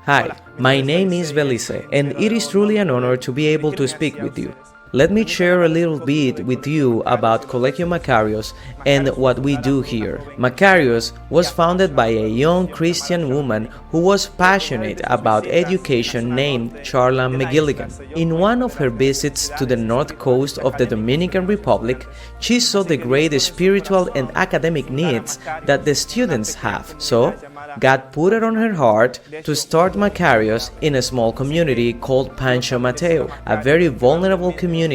Hi, my name is Belice, and it is truly an honor to be able to speak with you. Let me share a little bit with you about Colegio Makarios and what we do here. Makarios was founded by a young Christian woman who was passionate about education named Charla McGilligan. In one of her visits to the north coast of the Dominican Republic, she saw the great spiritual and academic needs that the students have. So, God put it on her heart to start Makarios in a small community called Pancho Mateo, a very vulnerable community.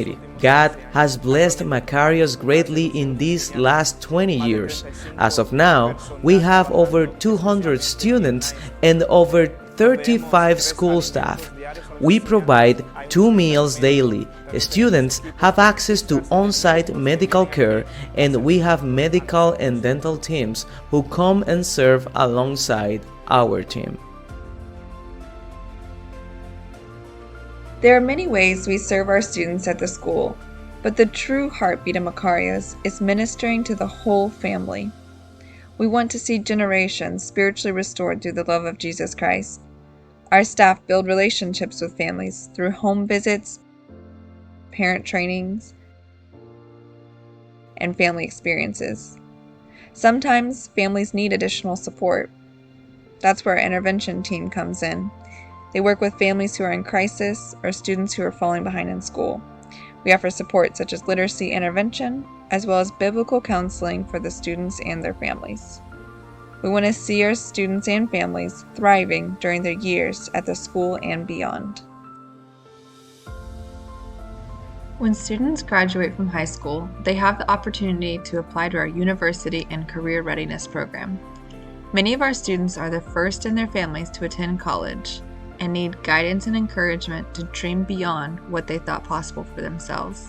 God has blessed Makarios greatly in these last 20 years. As of now, we have over 200 students and over 35 school staff. We provide 2 meals daily. Students have access to on-site medical care, and we have medical and dental teams who come and serve alongside our team. There are many ways we serve our students at the school, but the true heartbeat of Makarios is ministering to the whole family. We want to see generations spiritually restored through the love of Jesus Christ. Our staff build relationships with families through home visits, parent trainings, and family experiences. Sometimes families need additional support. That's where our intervention team comes in. They work with families who are in crisis or students who are falling behind in school. We offer support such as literacy intervention, as well as biblical counseling for the students and their families. We want to see our students and families thriving during their years at the school and beyond. When students graduate from high school, they have the opportunity to apply to our university and career readiness program. Many of our students are the first in their families to attend college and need guidance and encouragement to dream beyond what they thought possible for themselves.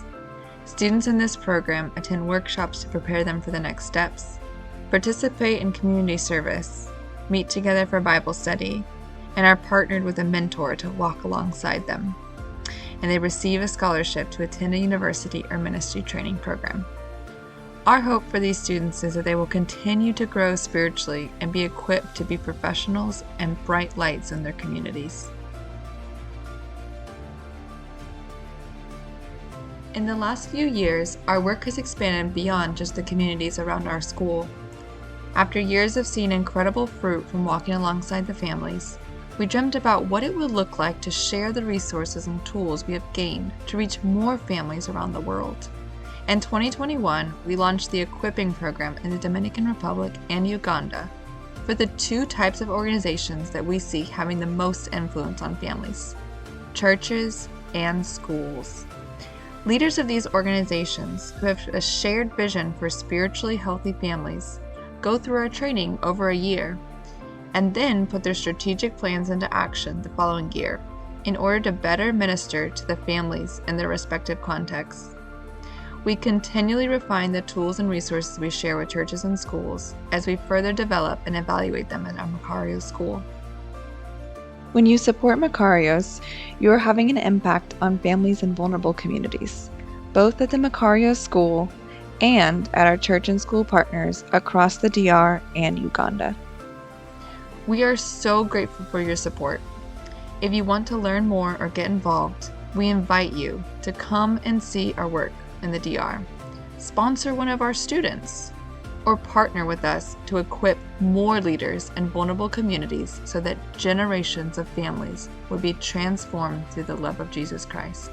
Students in this program attend workshops to prepare them for the next steps, participate in community service, meet together for Bible study, and are partnered with a mentor to walk alongside them. And they receive a scholarship to attend a university or ministry training program. Our hope for these students is that they will continue to grow spiritually and be equipped to be professionals and bright lights in their communities. In the last few years, our work has expanded beyond just the communities around our school. After years of seeing incredible fruit from walking alongside the families, we dreamt about what it would look like to share the resources and tools we have gained to reach more families around the world. In 2021, we launched the Equipping Program in the Dominican Republic and Uganda for the 2 types of organizations that we see having the most influence on families: churches and schools. Leaders of these organizations who have a shared vision for spiritually healthy families go through our training over a year and then put their strategic plans into action the following year in order to better minister to the families in their respective contexts. We continually refine the tools and resources we share with churches and schools as we further develop and evaluate them at our Makarios School. When you support Makarios, you are having an impact on families in vulnerable communities, both at the Makarios School and at our church and school partners across the DR and Uganda. We are so grateful for your support. If you want to learn more or get involved, we invite you to come and see our work in the DR, sponsor one of our students, or partner with us to equip more leaders in vulnerable communities so that generations of families will be transformed through the love of Jesus Christ.